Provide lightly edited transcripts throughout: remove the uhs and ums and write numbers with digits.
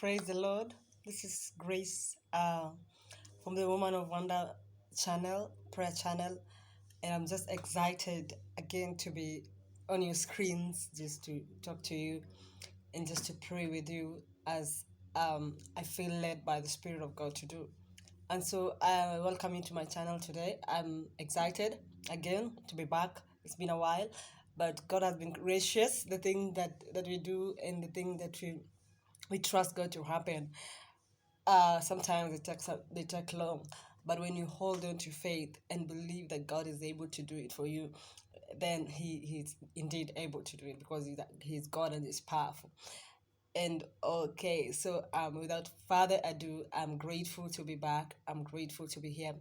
Praise the Lord. This is Grace from the Woman of Wonder channel, prayer channel, and I'm just excited again to be on your screens just to talk to you and just to pray with you as I feel led by the Spirit of God to do. And so I welcome you to my channel today. I'm excited again to be back. It's been a while, but God has been gracious. The thing that we do and the thing that we trust God to happen. Sometimes they take long, but when you hold on to faith and believe that God is able to do it for you, then he's indeed able to do it because he's God and he's powerful. And okay, so without further ado, I'm grateful to be back. I'm grateful to be here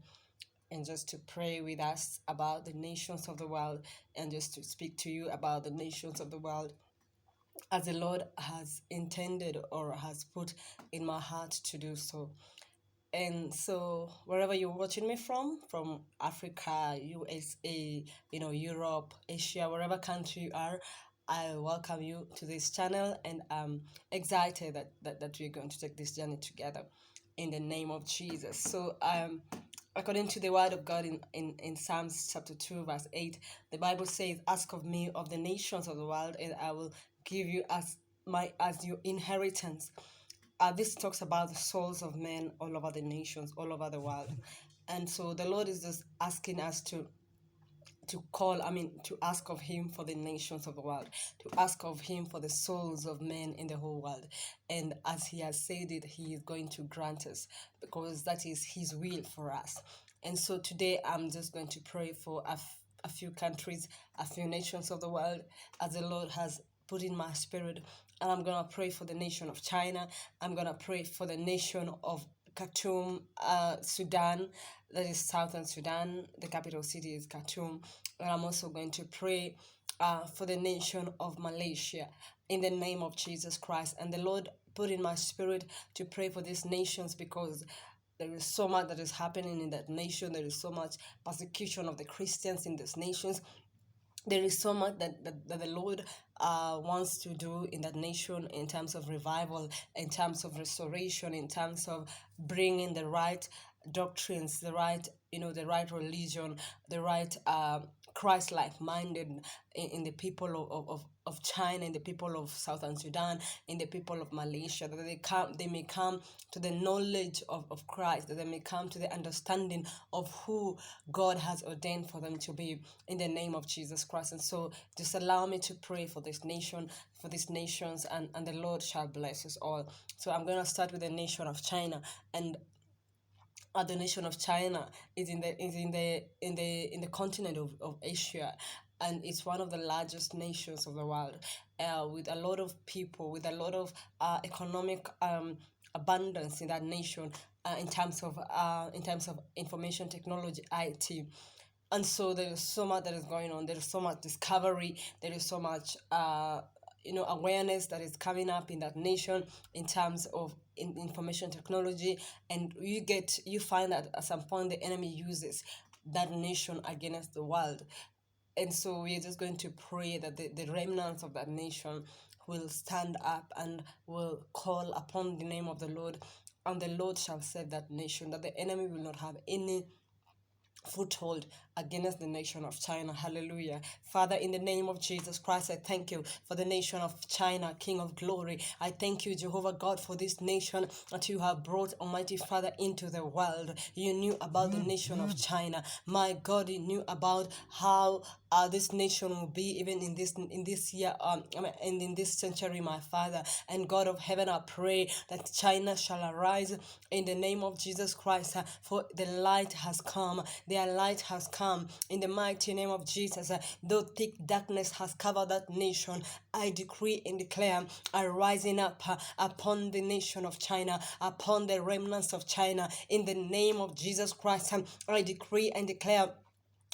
and just to pray with us about the nations of the world and just to speak to you about the nations of the world as the Lord has intended or has put in my heart to do so. And so wherever you're watching me from Africa, USA, Europe, Asia, wherever country you are, I welcome you to this channel, and I'm excited that we're going to take this journey together in the name of Jesus. So according to the word of God in Psalms chapter 2 verse 8, the Bible says, ask of me of the nations of the world, and I will give you as your inheritance. This talks about the souls of men all over the nations, all over the world. And so the Lord is just asking us to ask of him for the nations of the world, to ask of him for the souls of men in the whole world. And as he has said it, he is going to grant us, because that is his will for us. And so today I'm just going to pray for a few countries, a few nations of the world, as the Lord has put in my spirit. And I'm going to pray for the nation of China. I'm going to pray for the nation of Khartoum, Sudan, that is Southern Sudan. The capital city is Khartoum. And I'm also going to pray for the nation of Malaysia in the name of Jesus Christ. And the Lord put in my spirit to pray for these nations because there is so much that is happening in that nation. There is so much persecution of the Christians in these nations. There is so much that the Lord wants to do in that nation in terms of revival, in terms of restoration, in terms of bringing the right doctrines, the right religion, the right Christ-like minded in the people of China, in the people of Southern Sudan, in the people of Malaysia, that they may come to the knowledge of Christ, that they may come to the understanding of who God has ordained for them to be in the name of Jesus Christ. And so just allow me to pray for this nation, for these nations, and the Lord shall bless us all. So I'm going to start with the nation of China. And the nation of China is in the continent of Asia, and it's one of the largest nations of the world, with a lot of people, with a lot of economic abundance in that nation, in terms of information technology, IT. And so there is so much that is going on. There is so much discovery. There is so much awareness that is coming up in that nation in terms of information technology. And you find that at some point the enemy uses that nation against the world. And so we are just going to pray that the remnants of that nation will stand up and will call upon the name of the Lord, and the Lord shall save that nation, that the enemy will not have any foothold against the nation of China. Hallelujah. Father, in the name of Jesus Christ, I thank you for the nation of China, King of glory. I thank you, Jehovah God, for this nation that you have brought, Almighty Father, into the world. You knew about the nation of China. My God, you knew about how this nation will be even in this year, and in this century, my Father. And God of heaven, I pray that China shall arise in the name of Jesus Christ, for the light has come. Their light has come in the mighty name of Jesus. Though thick darkness has covered that nation, I decree and declare a rising up upon the nation of China, upon the remnants of China, in the name of Jesus Christ. I decree and declare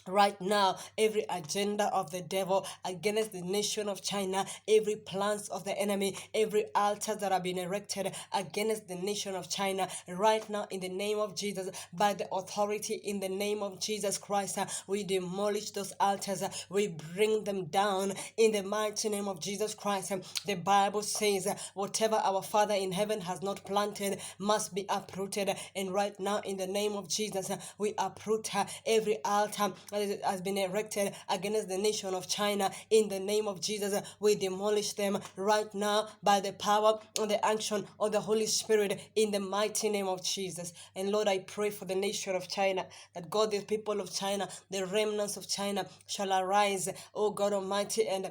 right now, every agenda of the devil against the nation of China, every plans of the enemy, every altar that have been erected against the nation of China, right now in the name of Jesus, by the authority in the name of Jesus Christ, we demolish those altars, we bring them down in the mighty name of Jesus Christ. The Bible says, whatever our Father in heaven has not planted must be uprooted, and right now in the name of Jesus, we uproot every altar that has been erected against the nation of China. In the name of Jesus, we demolish them right now by the power and the action of the Holy Spirit in the mighty name of Jesus. And Lord, I pray for the nation of China, that God, the people of China, the remnants of China shall arise, oh God Almighty, and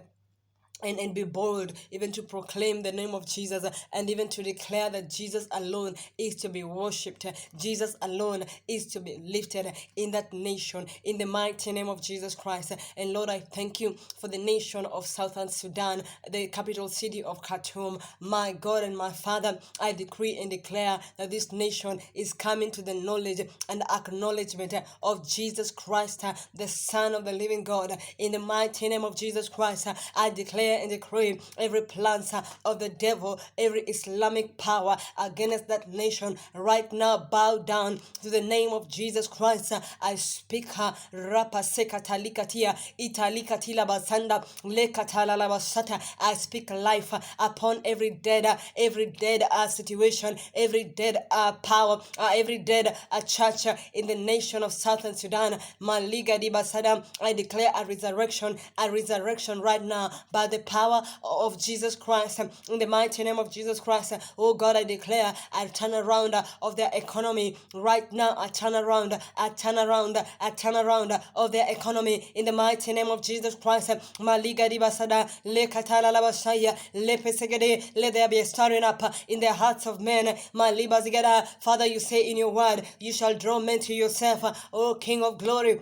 be bold, even to proclaim the name of Jesus, and even to declare that Jesus alone is to be worshipped. Jesus alone is to be lifted in that nation, in the mighty name of Jesus Christ. And Lord, I thank you for the nation of Southern Sudan, the capital city of Khartoum. My God and my Father, I decree and declare that this nation is coming to the knowledge and acknowledgement of Jesus Christ, the Son of the living God. In the mighty name of Jesus Christ, I declare and decree every plan of the devil, every Islamic power against that nation right now bow down to the name of Jesus Christ. I speak rapa sekatalikatia italikatila basanda lekatala basata. I speak life upon every dead situation, every dead power, every dead church in the nation of Southern Sudan. Maliga di basada. I declare a resurrection right now by the power of Jesus Christ, in the mighty name of Jesus Christ. Oh God, I declare a turnaround of their economy right now, a turnaround of their economy in the mighty name of Jesus Christ. Maliga di basada lekatala la basaya lepesegede. Let there be a stirring up in the hearts of men. Maliba zigada. Father, you say in your word, you shall draw men to yourself, O King of glory.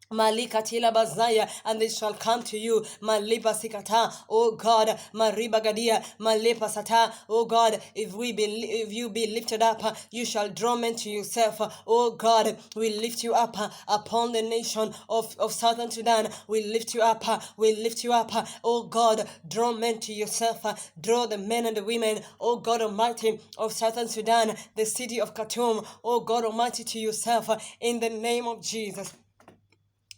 Malika tila bazaya, and they shall come to you. Malipa sikata, oh God, Mariba gadia, Malipa sata, oh God, if you be lifted up, you shall draw men to yourself. Oh God, we lift you up upon the nation of Southern Sudan. We lift you up, oh God, draw men to yourself, draw the men and the women, oh God Almighty, of Southern Sudan, the city of Khartoum, oh God Almighty, to yourself, in the name of Jesus.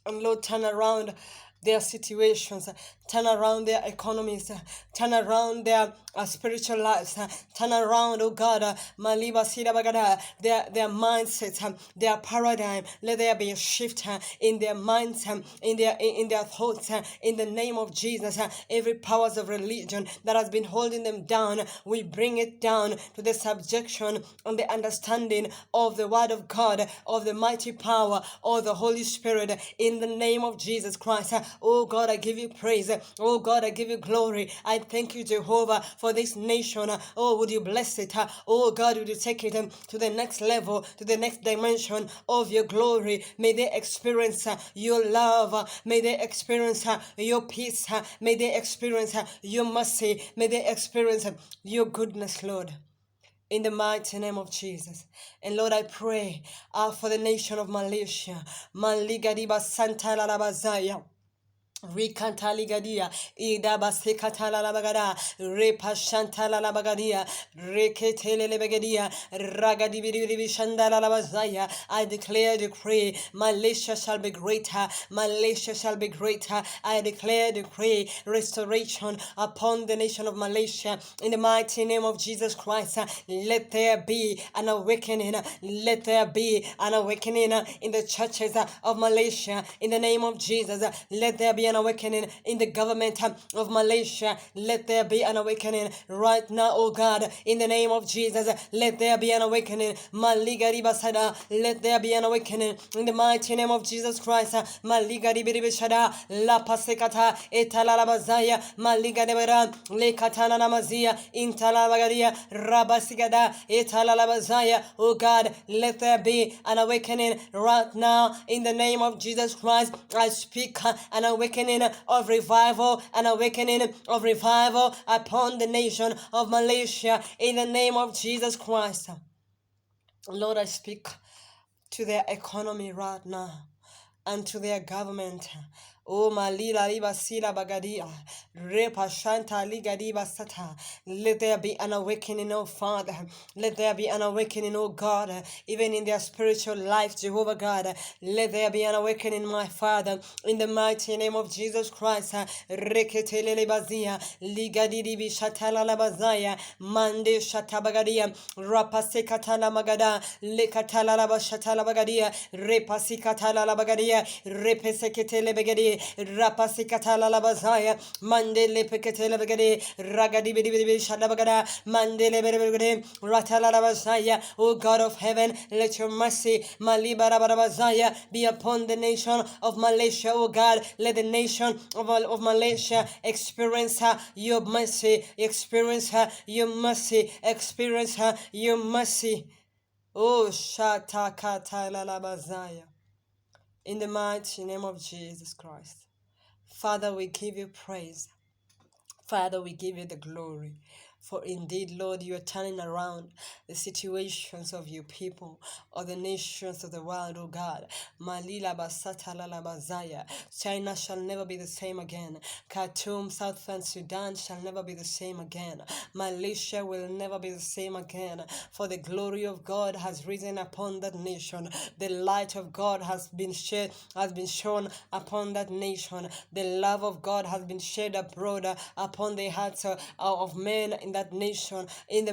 And Lord, turn around their situations, turn around their economies, turn around their spiritual lives, turn around, oh God, Maliba Sida Bagada, their mindset, their paradigm. Let there be a shift in their minds, in their thoughts, in the name of Jesus. Every powers of religion that has been holding them down, we bring it down to the subjection and the understanding of the word of God, of the mighty power of the Holy Spirit, in the name of Jesus Christ. Oh God, I give you praise. Oh God, I give you glory. I thank you, Jehovah, for this nation. Oh, would you bless it? Oh God, would you take it to the next level, to the next dimension of your glory? May they experience your love. May they experience your peace. May they experience your mercy. May they experience your goodness, Lord, in the mighty name of Jesus. And Lord, I pray for the nation of Malaysia. Maligadiba Santa Lalabazaya. Rikantaligadia, Ida Basikatala Bagada, Repashantala Bagadia, Reketele Begadia, Ragadibi Shandala Bazaya. I declare, decree, Malaysia shall be greater, Malaysia shall be greater. I declare, decree, restoration upon the nation of Malaysia in the mighty name of Jesus Christ. Let there be an awakening, let there be an awakening in the churches of Malaysia in the name of Jesus. Let there be an awakening in the government of Malaysia. Let there be an awakening right now, oh God, in the name of Jesus. Let there be an awakening. Maligari basada. Let there be an awakening in the mighty name of Jesus Christ. Maligari biribishada. La pasekata etalala bazaya. Maligari bara lekatana namazia intala bagaria rabasigada etalala bazaya. Oh God, let there be an awakening right now in the name of Jesus Christ. I speak an awakening of revival, an awakening of revival upon the nation of Malaysia in the name of Jesus Christ. Lord, I speak to their economy right now. and to their government. O malila riba sila bagadia, repa shanta ligadiba sata. Let there be an awakening, oh Father. Let there be an awakening, oh God, even in their spiritual life, Jehovah God. Let there be an awakening, my Father, in the mighty name of Jesus Christ. Reketelele bazia, ligadidibi shatala labazaya, mande shatabagadia, rapasekatala magada, lekatala labashatala bagadia, repasikatala labagadia, repeseketele begadi, rapasikatala labazaya, mandele peketele begadi, ragadi bidi shadabagada, mandele begadi, ratala labazaya. O God of heaven, let your mercy, Malibarabazaya, be upon the nation of Malaysia, oh God. Let the nation of Malaysia experience your mercy, experience your mercy, experience your mercy. Oh, Shatakatalalabazaya. In the mighty name of Jesus Christ. Father, we give you praise. Father, we give you the glory. For indeed, Lord, you are turning around the situations of your people or the nations of the world, oh God. Malila basata lalabazaya. China shall never be the same again. Khartoum, Southern Sudan shall never be the same again. Malaysia will never be the same again. For the glory of God has risen upon that nation. The light of God has been shown upon that nation. The love of God has been shed abroad upon the hearts of men in that nation, in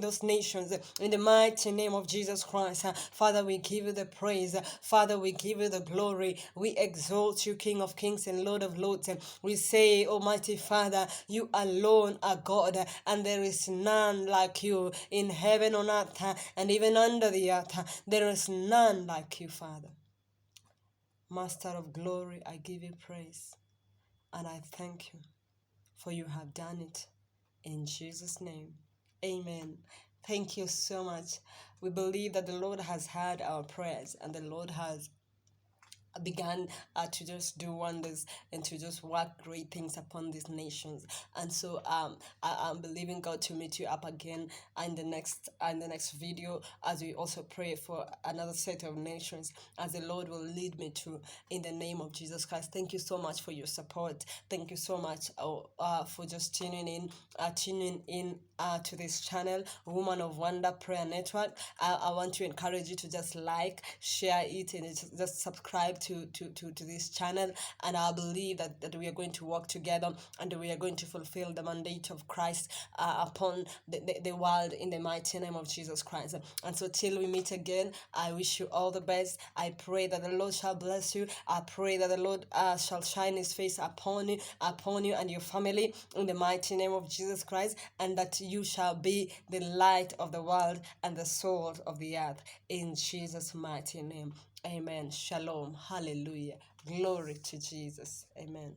those nations, in the mighty name of Jesus Christ. Father, we give you the praise. Father, we give you the glory. We exalt you, King of Kings and Lord of Lords. We say, Almighty Father, you alone are God, and there is none like you in heaven, on earth, and even under the earth. There is none like you, Father. Master of glory, I give you praise, and I thank you, for you have done it. In Jesus' name, amen. Thank you so much. We believe that the Lord has heard our prayers, and the Lord has began to just do wonders and to just work great things upon these nations. And so I'm believing God to meet you up again in the next video, as we also pray for another set of nations, as the Lord will lead me to, in the name of Jesus Christ. Thank you so much for your support. Thank you so much for just tuning in to this channel, Woman of Wonder Prayer Network. I want to encourage you to just like, share it, and just subscribe to this channel. And I believe that we are going to work together, and we are going to fulfill the mandate of Christ upon the world, in the mighty name of Jesus Christ. And so till we meet again, I wish you all the best. I pray that the Lord shall bless you. I pray that the Lord shall shine his face upon you and your family, in the mighty name of Jesus Christ, and that you shall be the light of the world and the salt of the earth, in Jesus' mighty name. Amen. Shalom. Hallelujah. Glory to Jesus. Amen.